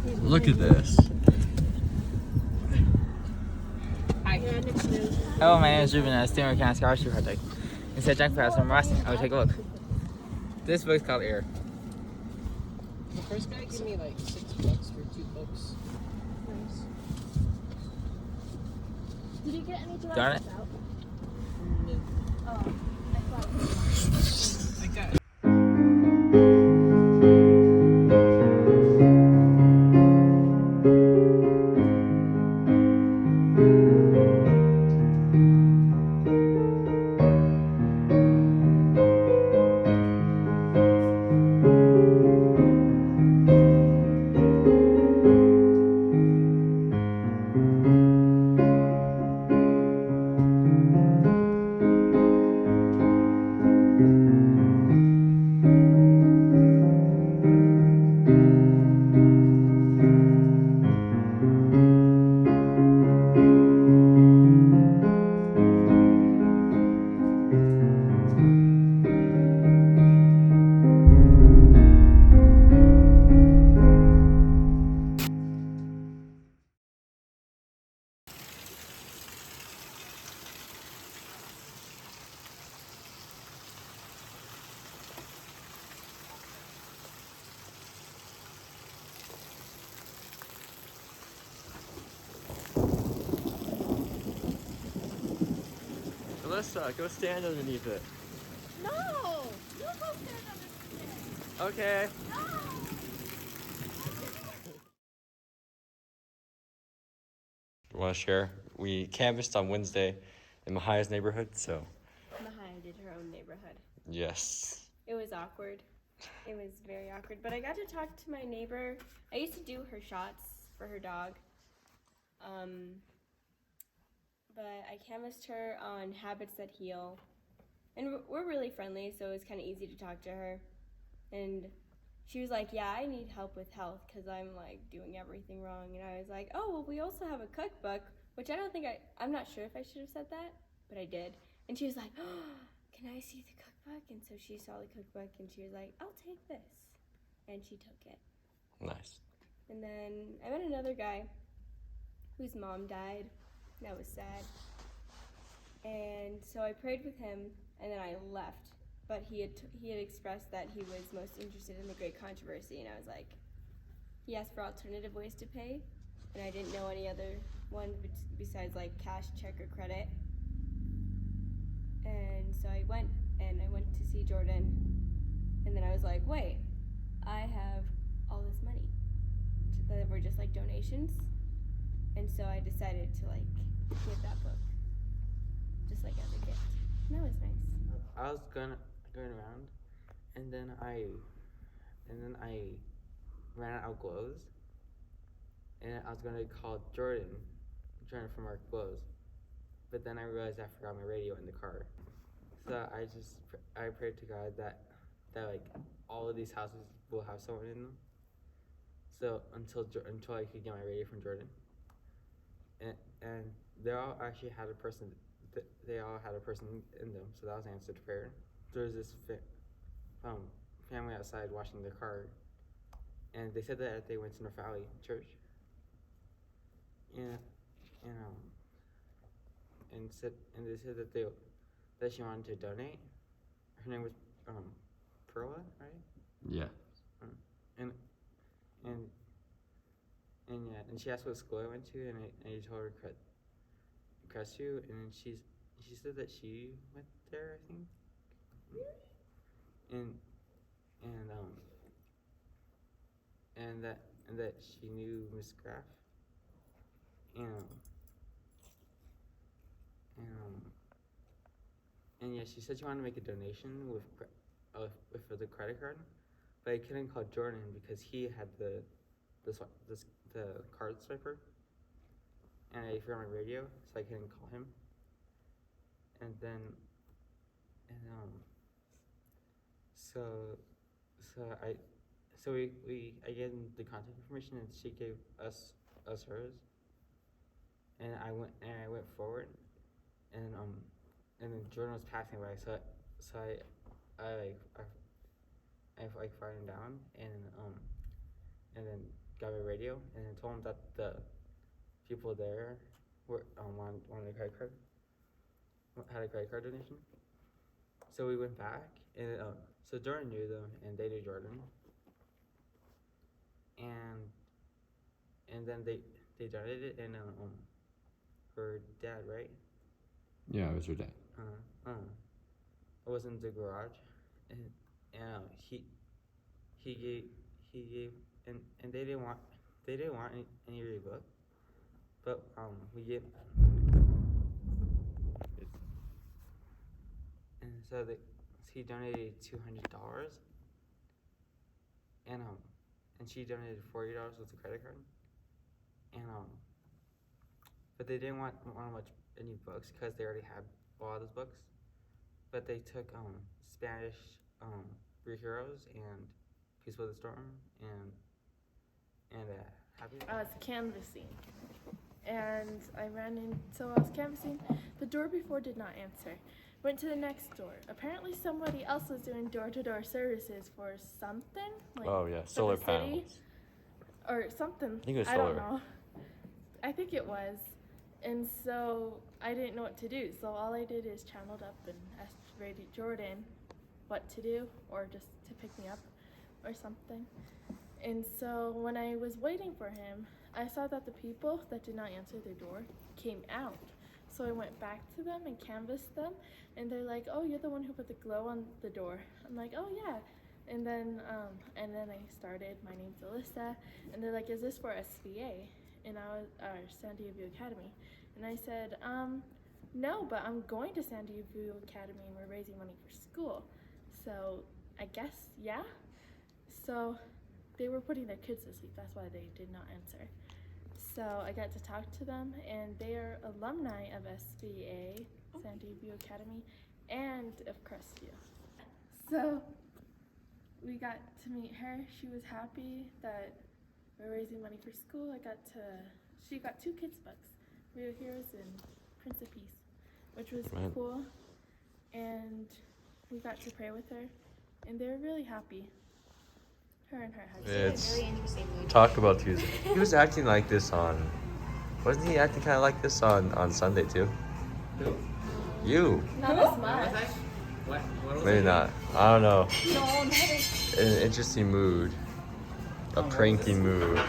Look at this. Hi. Hello, my name is Ruben and I stand for scholarship project. Instead of junk class, I'm resting. I will take a look. This book's called Air. The first guy gave me like $6 for 2 books. Nice. Did you get any to Darn it. out? No. Oh, I thought. I got it. Alyssa, go stand underneath it. No! You go stand underneath it. Okay. No! Want to share? We canvassed on Wednesday in Mahia's neighborhood, so Mahia did her own neighborhood. yes. It was awkward. It was very awkward. But I got to talk to my neighbor. I used to do her shots for her dog. But I canvassed her on habits that heal. And we're really friendly, so it was kind of easy to talk to her. And she was like, yeah, I need help with health because I'm like doing everything wrong. And I was like, oh, well, we also have a cookbook, which I don't think I'm not sure if I should have said that, but I did. And she was like, oh, can I see the cookbook? And so she saw the cookbook and she was like, I'll take this. And she took it. Nice. And then I met another guy whose mom died. That was sad. And so I prayed with him and then I left. But he had expressed that he was most interested in the Great Controversy, and I was like, he asked for alternative ways to pay, and I didn't know any other one besides like cash, check, or credit. And so I went to see Jordan, and then I was like, wait, I have all this money that were just like donations, and so I decided to like give that book, just like as a gift. And that was nice. I was going around, and then I ran out of clothes, and I was gonna call Jordan from our clothes, but then I realized I forgot my radio in the car. So I prayed to God that like all of these houses will have someone in them. So until I could get my radio from Jordan, and they all actually had a person. They all had a person in them, so that was answered prayer. There was this family outside washing their car, and they said that they went to North Valley Church, and they said that she wanted to donate. Her name was Perla, right? Yeah. And yeah, and she asked what school I went to, and I told her Crestview, and she said that she went there, I think. And that she knew Miss Graff, and yeah, she said she wanted to make a donation for the credit card, but I couldn't call Jordan because he had the card swiper, and I forgot my radio, so I couldn't call him. And then I gave him the contact information, and she gave us hers, and I went forward, and then Jordan was passing by, so I like fired him down, and then got my radio, and I told him that the people there were wanted a credit card, had a credit card donation. So we went back, and so Jordan knew them, and they knew Jordan, and then they donated, and her dad, right? Yeah, it was your dad. I was in the garage, and he gave and they didn't want any of your book, but we gave, and so he donated $200, and she donated $40 with a credit card, and but they didn't want much any books because they already had a lot of those books, but they took Spanish, Three Heroes, and Peace with the Storm, and Happy. I was canvassing, and I was canvassing. The door before did not answer. Went to the next door. Apparently somebody else was doing door-to-door services for something. Like Oh yeah, for solar the city, panels. or something. I think it was I don't solar. know. I think it was. And so I didn't know what to do. So all I did is channeled up and asked Jordan what to do, or just to pick me up or something. And so when I was waiting for him, I saw that the people that did not answer their door came out. So I went back to them and canvassed them, and they're like, "Oh, you're the one who put the glow on the door." I'm like, "Oh yeah." And then I started. My name's Alyssa, and they're like, "Is this for SVA?" And I was San Diego Academy, and I said, "No, but I'm going to San Diego Academy, and we're raising money for school." So I guess yeah. So they were putting their kids to sleep. That's why they did not answer. So I got to talk to them, and they are alumni of SVA, San Diego Academy, and of Crestview. So we got to meet her. She was happy that we're raising money for school. She got 2 kids books, Real Heroes and Prince of Peace, which was Right. cool. And we got to pray with her, and they were really happy. Her and her husband. It's Really interesting mood. Talk About Tuesday. He was acting like this wasn't he acting kind of like this on Sunday too? Who? You. Not as What much. was I? What was Maybe I? not. I don't know. No, I'm having. An interesting mood. A pranking mood.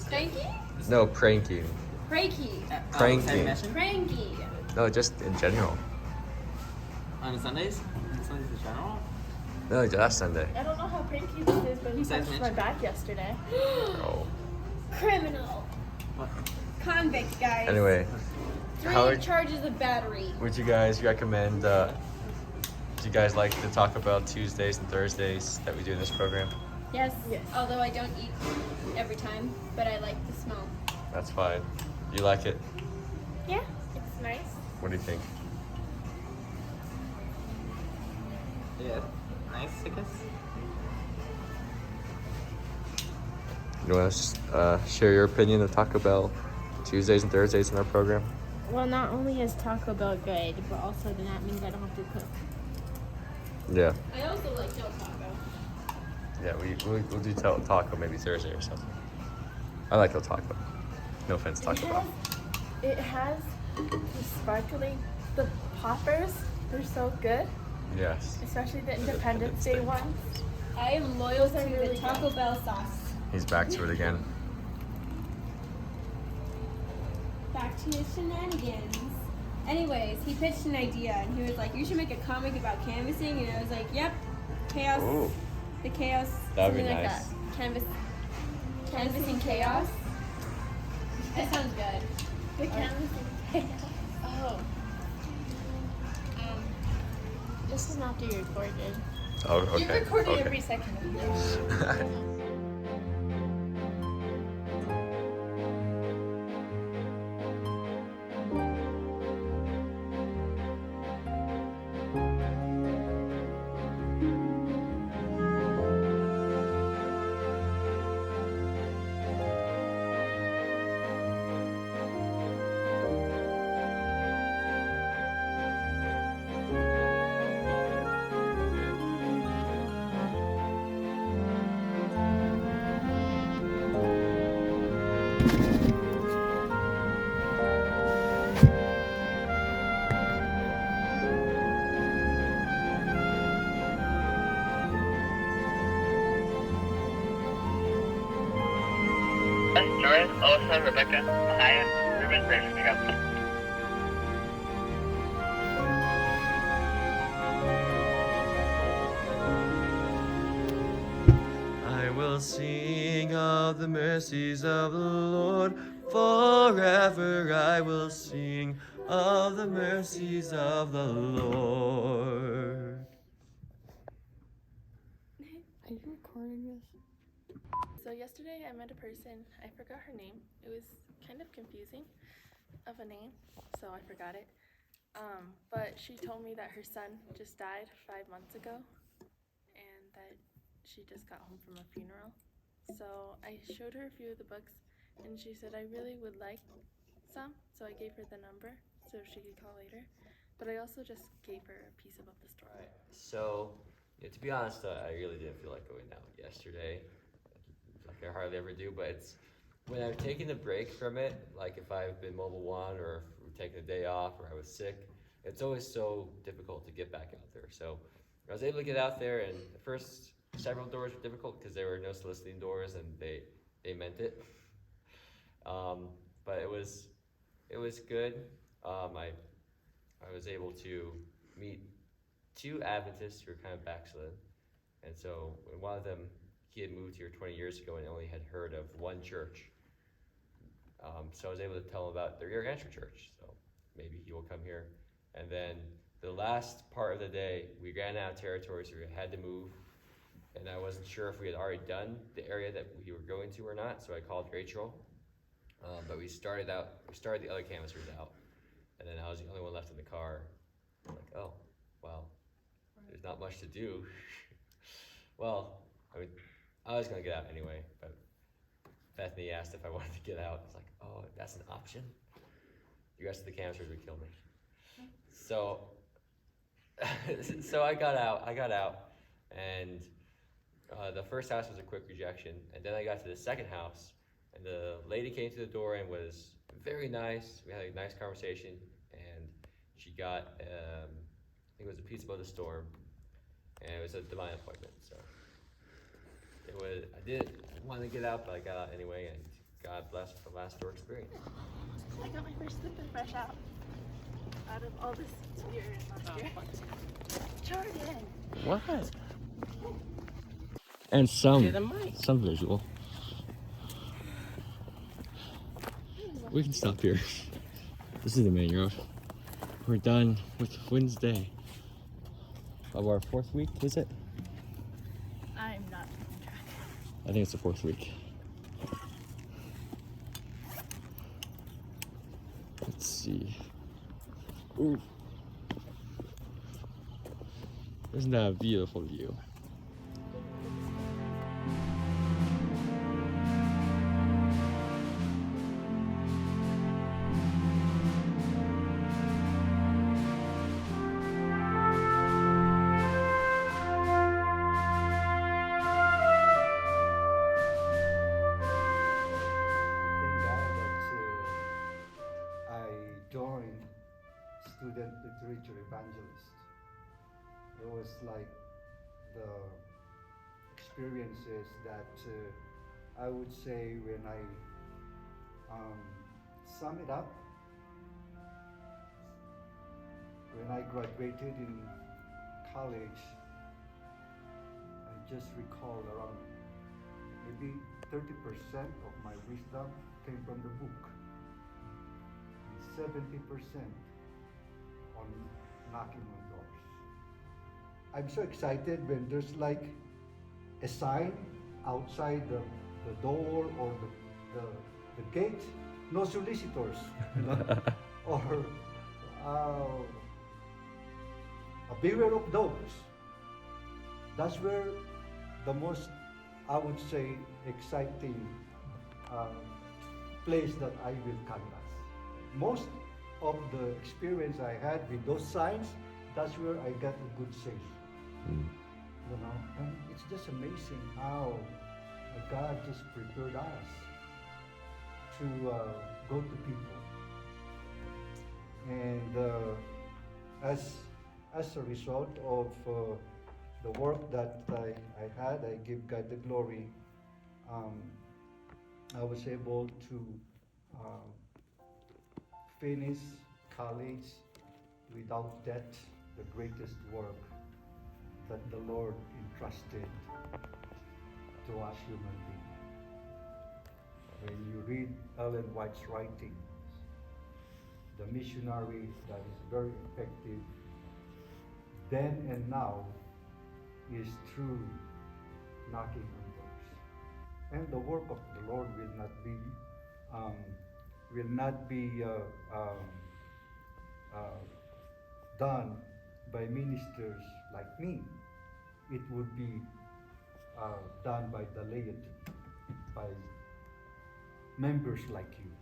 Cranky? No, pranking. Cranky. Pranking. Cranky. No, just in general. On Sundays? Sundays in general? No, last Sunday. I don't know how pranky this is, but he Besides punched my Mitch? back yesterday. Oh. Criminal. What? Convict, guys. Anyway, 3 how would, charges of battery. would you guys recommend? Do you guys like to talk about Tuesdays and Thursdays that we do in this program? Yes. Yes. Although I don't eat every time, but I like the smell. That's fine. You like it? Yeah, it's nice. What do you think? Yeah. Nice, I guess. You want to share your opinion of Taco Bell Tuesdays and Thursdays in our program? Well, not only is Taco Bell good, but also then that means I don't have to cook. Yeah. I also like Del Taco. Yeah, we'll do taco maybe Thursday or something. I like El Taco. No offense, Taco Bell. It has the sparkling, the poppers. They're so good, Yes. especially the Independence Day ones. I am loyal Those are to really the Taco good. Bell sauce. He's back to it again. Back to your shenanigans. Anyways, he pitched an idea and he was like, "You should make a comic about canvassing." And I was like, "Yep, chaos." Ooh. The chaos. That'd be something like nice. that. Canvassing chaos. That sounds good. The canvassing. Oh. This is not being recorded. Oh, okay. You're recording okay. every second of this. Jordan, Alyssa, Rebecca, Maya, Ruben, ready for pickup. I will sing of the mercies of the Lord. Forever I will sing of the mercies of the Lord. Are you recording this? So yesterday I met a person, I forgot her name. It was kind of confusing of a name, so I forgot it. But she told me that her son just died 5 months ago and that she just got home from a funeral. So I showed her a few of the books and she said I really would like some, so I gave her the number so she could call later. But I also just gave her a piece about the story. Alright, so to be honest, I really didn't feel like going out yesterday, like I hardly ever do. But it's when I've taken a break from it, like if I've been Mobile One or if we're taking a day off or I was sick, it's always so difficult to get back out there. So I was able to get out there, and the first several doors were difficult because there were no soliciting doors, and they meant it. But it was good. I was able to meet two Adventists who were kind of backslid, and so one of them, he had moved here 20 years ago and only had heard of one church. So I was able to tell him about the Rio Grande Church. So maybe he will come here. And then the last part of the day, we ran out of territory, so we had to move. And I wasn't sure if we had already done the area that we were going to or not, so I called Rachel. But we started the other canvassers out, and then I was the only one left in the car. I'm like, oh, well, there's not much to do. Well, I mean, I was gonna get out anyway, but Bethany asked if I wanted to get out. I was like, oh, that's an option? The rest of the canvassers would kill me. So, so I got out, and the first house was a quick rejection, and then I got to the second house, and the lady came to the door and was very nice. We had a nice conversation, and she got, I think it was a pizza about the storm, and it was a divine appointment. So I didn't want to get out, but I got out anyway, and God bless the last door experience. I got my first slip and fresh out of all this year and last year. Jordan! What? And some visual. We can stop here. This is the main road. We're done with Wednesday of our 4th week, is it? I'm not keeping track. I think it's the 4th week. Let's see. Ooh. Isn't that a beautiful view? Joined Student Literature Evangelist. It was like the experiences that I would say when I sum it up, when I graduated in college, I just recall around maybe 30% of my wisdom came from the book. 70% on knocking on doors. I'm so excited when there's like a sign outside the door or the gate, no solicitors, you know? Or beware of dogs. That's where the most, I would say, exciting place that I will canvas. Most of the experience I had with those signs, that's where I got a good sales. You know, and it's just amazing how God just prepared us to go to people. And as a result of the work that I had, I give God the glory. I was able to finish college without debt, the greatest work that the Lord entrusted to us human beings. When you read Ellen White's writings, the missionary that is very effective then and now is through knocking on doors. And the work of the Lord will not be done by ministers like me. It would be done by the laity, by members like you.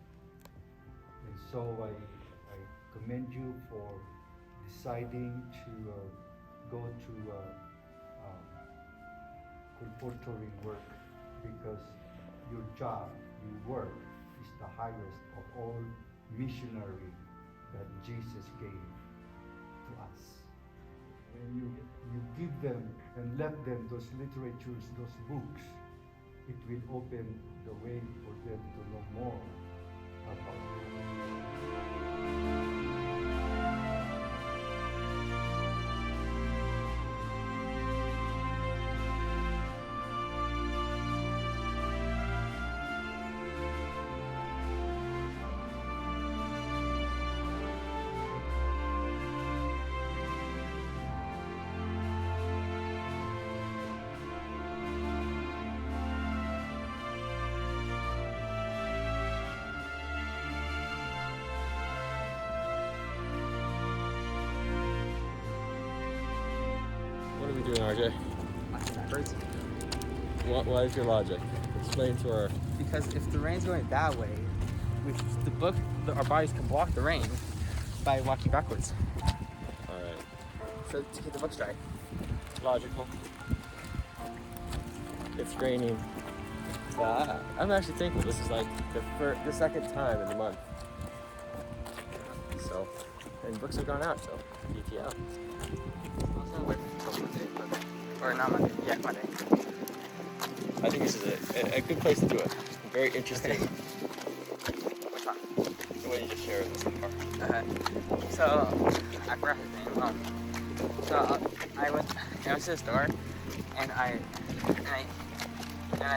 And so I commend you for deciding to go to colportory work, because your job, your work, is the highest of all missionary that Jesus gave to us. When you give them and left them those literatures, those books, it will open the way for them to know more about you. What are we doing, RJ? Backwards. What is your logic? Explain to our. Because if the rain's going that way, our bodies can block the rain by walking backwards. All right. So to keep the books dry. Logical. It's raining. I'm actually thankful. This is like the second time in the month. So, and books have gone out. So, DTL. Also wait until Monday, or not Monday. Yeah, Monday. I think this is a good place to do it. Very interesting. Okay. Which one? The way you just shared this so far. So I forgot his name. So I went to the store, and I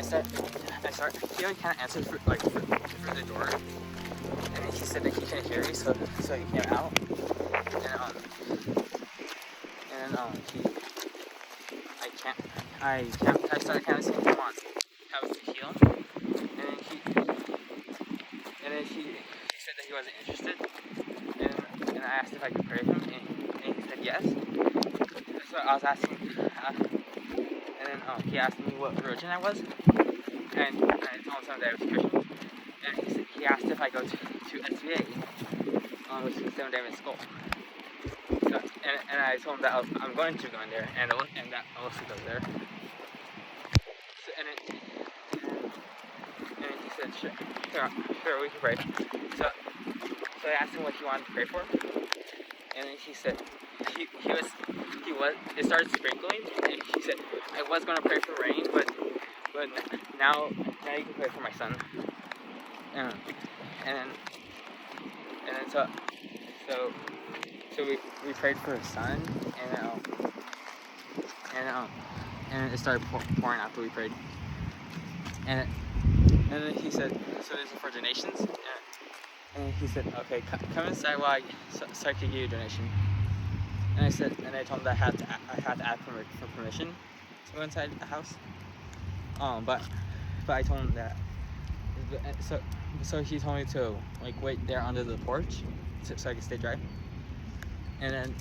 start. He only kind of answered for the door, and then he said that he can't hear me, so he came out, I started kind of saying, "Come on, how was the heel?" And then he said that he wasn't interested, and I asked if I could pray for him, and he said yes. So I was asking, and then he asked me what religion I was, and I told him that I was Christian, and he asked if I go to SVA, which is Seventh Day Adventist School. So, and I told him that I'm going to go in there, and that Alyssa goes there. So, and then he said, sure, we can pray. So I asked him what he wanted to pray for, and then he said it started sprinkling, and he said I was going to pray for rain, but now you can pray for my son. And then so we prayed for his son, and it started pouring after we prayed. And then he said, so this is for donations. And he said, okay, come inside so I can give you a donation. And I told him that I had to ask for permission to go inside the house. But I told him that. So he told me to wait there under the porch so I could stay dry. And then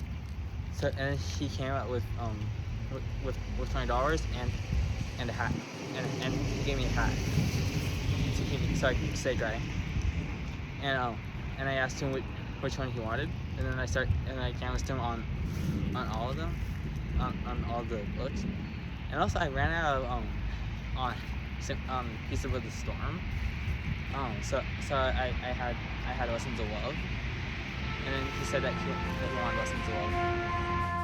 he came out with $20 and a hat, and he gave me a hat to keep me so I could stay dry. And I asked him which one he wanted, and then I canvassed him on all of them, on all the books. And also I ran out of Peace with the Storm, So I had lessons of love, and then he said that he wanted lessons of love.